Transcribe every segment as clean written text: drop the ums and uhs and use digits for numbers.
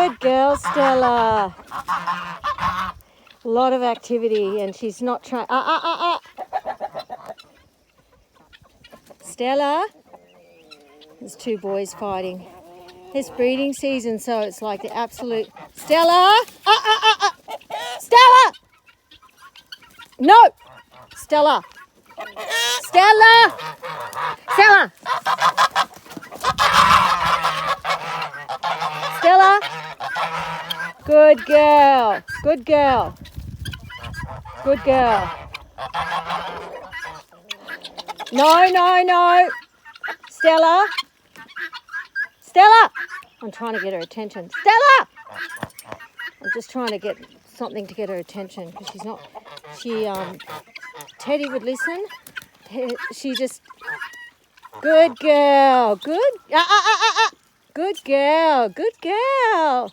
Good girl, Stella. A lot of activity, and she's not trying. Stella. There's two boys fighting. It's breeding season, so it's like the absolute. Stella. Stella. No. Stella. Stella. Stella. Stella. Good girl. Good girl. Good girl. No, no, no. Stella. Stella. I'm trying to get her attention. Stella. I'm just trying to get something to get her attention because she's not. Teddy would listen. She just. Good girl. Good. Good girl. Good girl.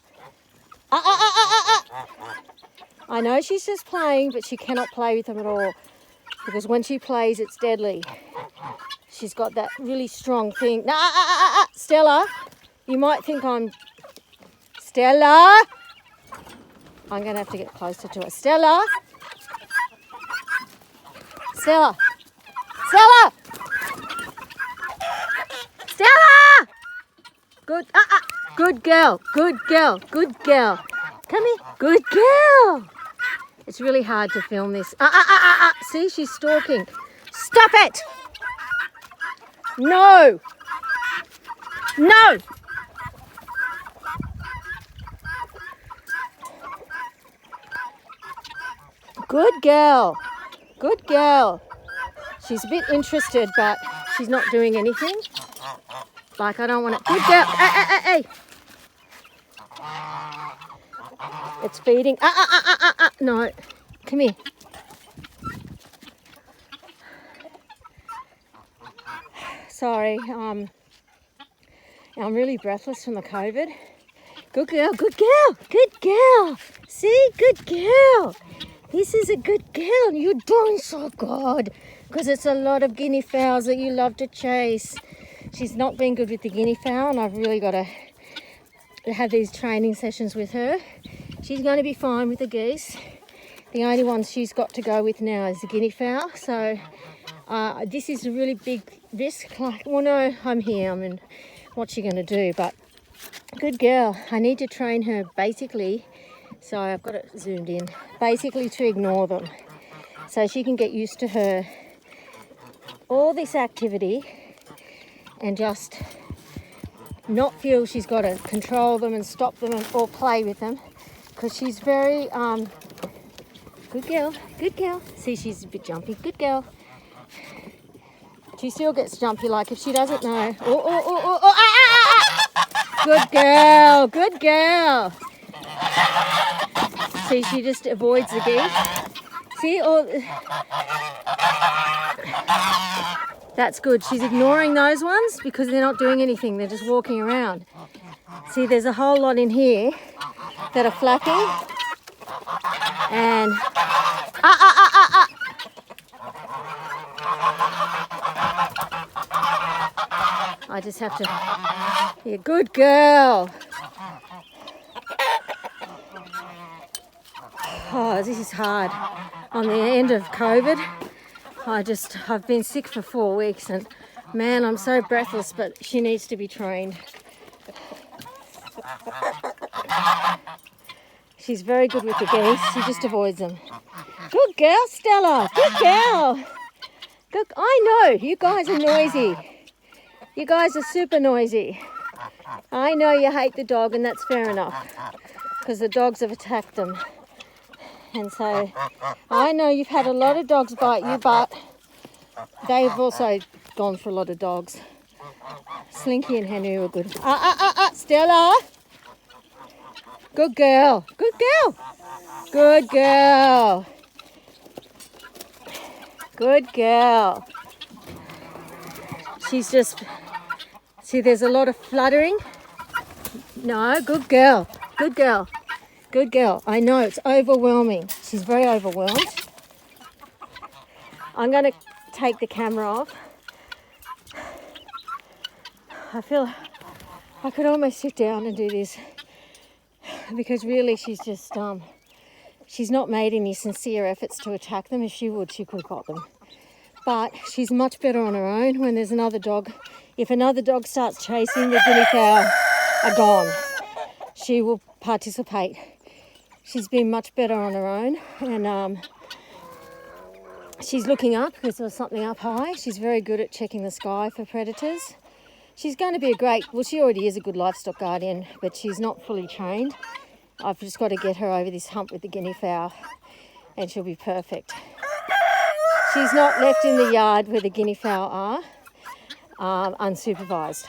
I know she's just playing, but she cannot play with them at all because when she plays, it's deadly. She's got that really strong thing. Stella, you might think I'm... Stella! I'm going to have to get closer to her. Stella! Stella! Stella! Stella! Good, good girl, good girl, good girl. Come here, good girl. It's really hard to film this. See, she's stalking. Stop it! No! No! Good girl. Good girl. She's a bit interested, but she's not doing anything. Like, I don't want to... Good girl. Hey. It's feeding. No. Come here. Sorry. I'm really breathless from the COVID. Good girl. Good girl. Good girl. See? Good girl. This is a good girl. You're doing so good. Because it's a lot of guinea fowls that you love to chase. She's not been good with the guinea fowl, and I've really got to have these training sessions with her. She's going to be fine with the geese. The only ones she's got to go with now is the guinea fowl. So this is a really big risk. Like, well, no, I'm here. I mean, what's she going to do? But good girl. I need to train her basically. So I've got it zoomed in. Basically to ignore them. So she can get used to all this activity and just not feel she's got to control them and stop them or play with them, because she's very good girl. See, she's a bit jumpy. Good girl. She still gets jumpy, like if she doesn't know. Good girl. Good girl. See, she just avoids the geese. See, that's good. She's ignoring those ones because they're not doing anything. They're just walking around. See, there's a whole lot in here that are flapping. And I just have to... Yeah, good girl. Oh, this is hard. On the end of COVID, I've been sick for 4 weeks, and man, I'm so breathless, but she needs to be trained. She's very good with the geese. She just avoids them. Good girl, Stella. Good girl. Good. I know, you guys are noisy. You guys are super noisy. I know you hate the dog, and that's fair enough, because the dogs have attacked them. And so I know you've had a lot of dogs bite you, but they've also gone for a lot of dogs. Slinky and Henry were good. Stella. Good girl. Good girl. Good girl. Good girl. She's just... See, there's a lot of fluttering. No, good girl. Good girl. Good girl. I know, it's overwhelming. She's very overwhelmed. I'm going to take the camera off. I feel I could almost sit down and do this. because really she's just, she's not made any sincere efforts to attack them. If she would, she could have got them. But she's much better on her own when there's another dog. If another dog starts chasing, the guinea fowl are gone. She will participate. She's been much better on her own, and she's looking up because there's something up high. She's very good at checking the sky for predators. She's going to be well, she already is a good livestock guardian, but she's not fully trained. I've just got to get her over this hump with the guinea fowl and she'll be perfect. She's not left in the yard where the guinea fowl are, unsupervised,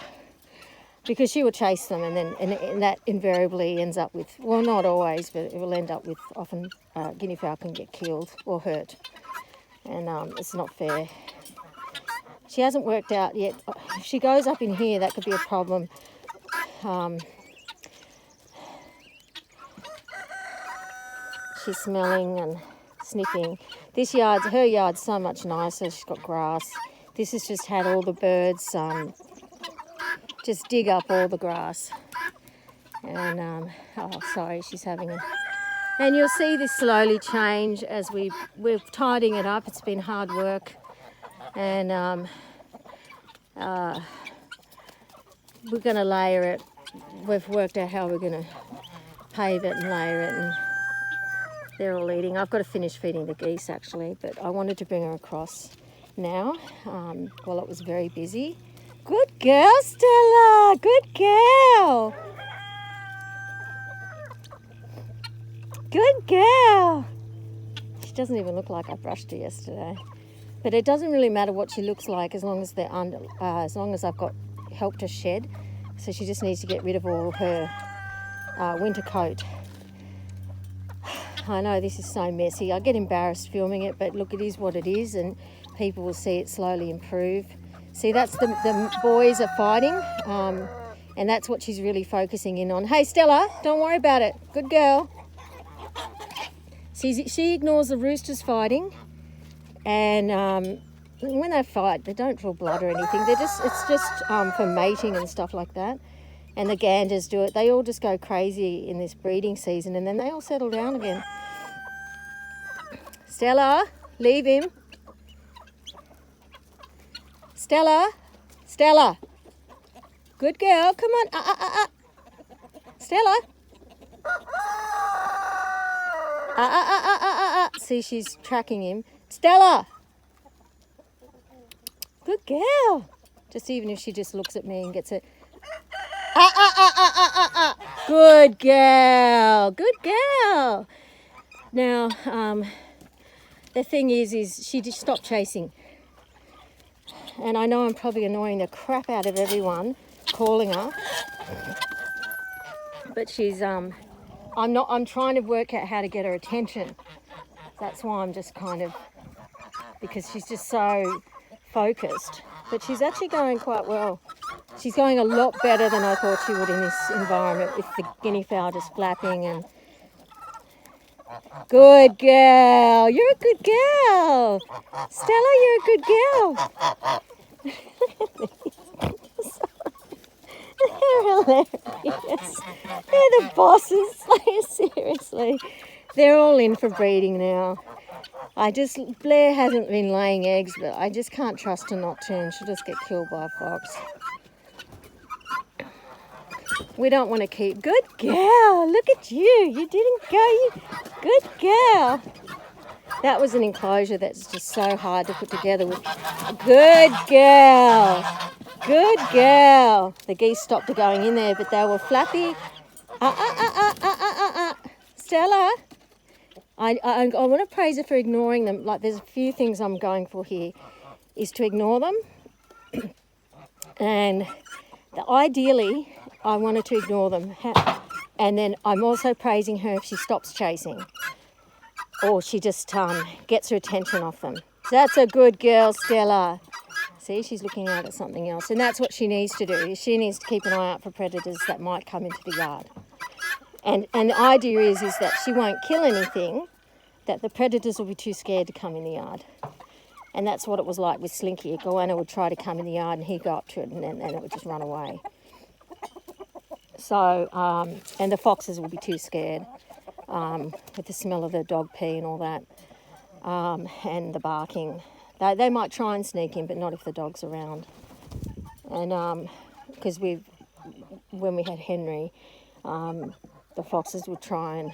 because she will chase them, and then and that invariably ends up with, well, not always, but it will end up with often guinea fowl can get killed or hurt, and it's not fair. She hasn't worked out yet. If she goes up in here, that could be a problem. She's smelling and sniffing. Her yard's so much nicer. She's got grass. This has just had all the birds just dig up all the grass. And oh, sorry, she's having a. And you'll see this slowly change as we're tidying it up. It's been hard work, and we're going to layer it. We've worked out how we're going to pave it and layer it, and they're all eating. I've got to finish feeding the geese actually, but I wanted to bring her across now while it was very busy. Good girl, Stella. Good girl. Good girl. She doesn't even look like I brushed her yesterday. But it doesn't really matter what she looks like as long as they're under, as long as I've got helped her shed. So she just needs to get rid of all her winter coat. I know this is so messy. I get embarrassed filming it, but look, it is what it is, and people will see it slowly improve. See, that's the boys are fighting, and that's what she's really focusing in on. Hey, Stella, don't worry about it. Good girl. She ignores the roosters fighting, and when they fight, they don't draw blood or anything. It's just for mating and stuff like that. And the ganders do it. They all just go crazy in this breeding season, and then they all settle down again. Stella, leave him. Stella, Stella. Good girl. Come on. Stella. See, she's tracking him. Stella. Good girl. Just even if she just looks at me and gets it. Good girl. Good girl. Now, the thing is she just stopped chasing. And I know I'm probably annoying the crap out of everyone calling her. But she's, I'm trying to work out how to get her attention. That's why I'm just kind of, because she's just so focused. But she's actually going quite well. She's going a lot better than I thought she would in this environment, with the guinea fowl just flapping and... Good girl. You're a good girl. Stella, you're a good girl. They're hilarious. They're the bosses. Like, seriously. They're all in for breeding now. Blair hasn't been laying eggs, but I just can't trust her not to, and she'll just get killed by a fox. We don't want to keep... Good girl. Look at you. You didn't go. Good girl. That was an enclosure that's just so hard to put together with... Good girl. Good girl. The geese stopped going in there, but they were flappy. Stella. I want to praise her for ignoring them. Like, there's a few things I'm going for here, is to ignore them. And ideally, I wanted to ignore them. And then I'm also praising her if she stops chasing, or she just gets her attention off them. That's a good girl, Stella. See, she's looking out at something else. And that's what she needs to do. She needs to keep an eye out for predators that might come into the yard. And the idea is that she won't kill anything, that the predators will be too scared to come in the yard. And that's what it was like with Slinky. A goanna would try to come in the yard and he'd go up to it, and then it would just run away. So, and the foxes will be too scared with the smell of the dog pee and all that, and the barking. They might try and sneak in, but not if the dog's around. And because when we had Henry, the foxes would try and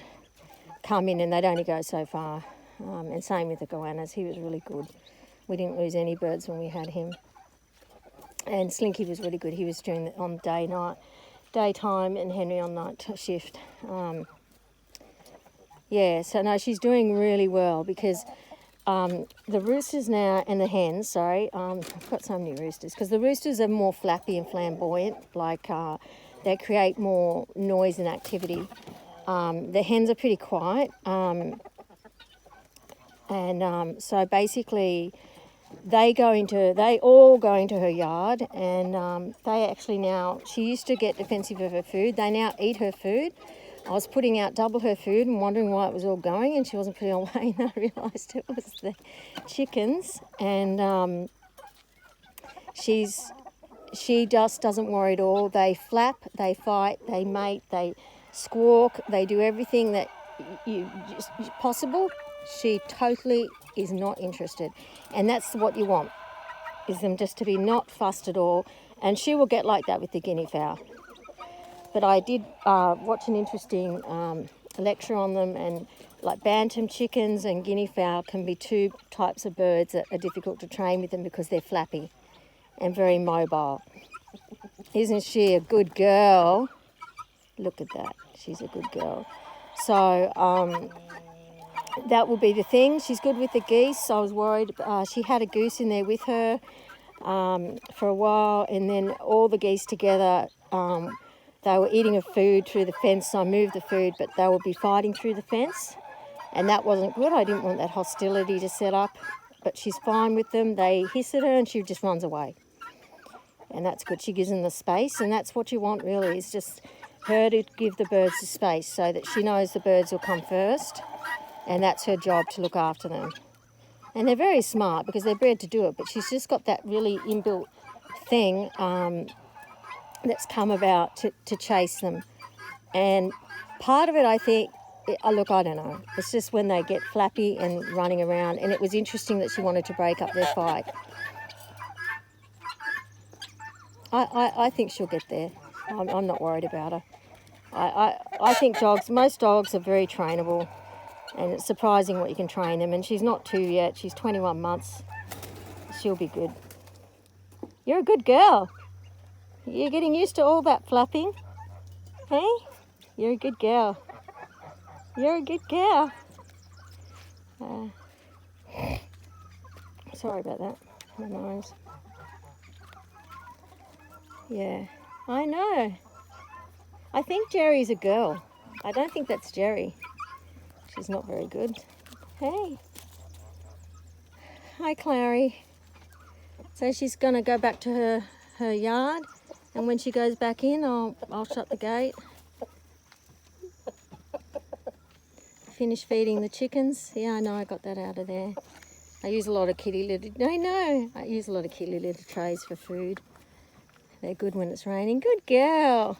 come in, and they'd only go so far. And same with the goannas. He was really good. We didn't lose any birds when we had him. And Slinky was really good. He was on daytime, and Henry on night shift. Yeah, so no, she's doing really well because the roosters now and the hens, sorry, I've got so many roosters, because the roosters are more flappy and flamboyant, like they create more noise and activity. The hens are pretty quiet, and so basically they all go into her yard, and they actually now, she used to get defensive of her food, they now eat her food. I was putting out double her food and wondering why it was all going, and she wasn't putting it away, and I realised it was the chickens. And she just doesn't worry at all. They flap, they fight, they mate, they squawk, they do everything that possible. She totally is not interested, and that's what you want, is them just to be not fussed at all. And she will get like that with the guinea fowl. But I did watch an interesting lecture on them, and like bantam chickens and guinea fowl can be two types of birds that are difficult to train with them because they're flappy and very mobile. Isn't she a good girl? Look at that, she's a good girl. So that will be the thing. She's good with the geese. I was worried, she had a goose in there with her for a while, and then all the geese together, they were eating her food through the fence, so I moved the food, but they would be fighting through the fence, and that wasn't good. I didn't want that hostility to set up, but she's fine with them. They hiss at her and she just runs away, and that's good. She gives them the space, and that's what you want really, is just her to give the birds the space so that she knows the birds will come first, and that's her job, to look after them. And they're very smart because they're bred to do it, but she's just got that really inbuilt thing that's come about to chase them. And part of it, I think, look, I don't know, it's just when they get flappy and running around, and it was interesting that she wanted to break up their fight. I think she'll get there. I'm not worried about her. I think most dogs are very trainable, and it's surprising what you can train them. And she's not 2 yet, she's 21 months. She'll be good. You're a good girl. You're getting used to all that flapping, hey? You're a good girl. You're a good girl. Sorry about that, my nose. Yeah, I know. I think Jerry's a girl. I don't think that's Jerry. She's not very good. Hey. Hi, Clary. So she's gonna go back to her yard, and when she goes back in, I'll shut the gate. Finish feeding the chickens. Yeah, I know, I got that out of there. I use a lot of kitty litter. I use a lot of kitty litter trays for food. They're good when it's raining. Good girl.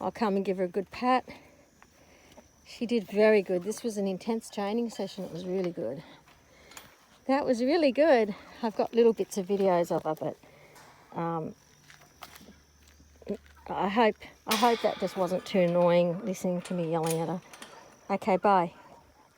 I'll come and give her a good pat. She did very good. This was an intense training session. It was really good. That was really good. I've got little bits of videos of her, but I hope that just wasn't too annoying listening to me yelling at her. Okay, bye.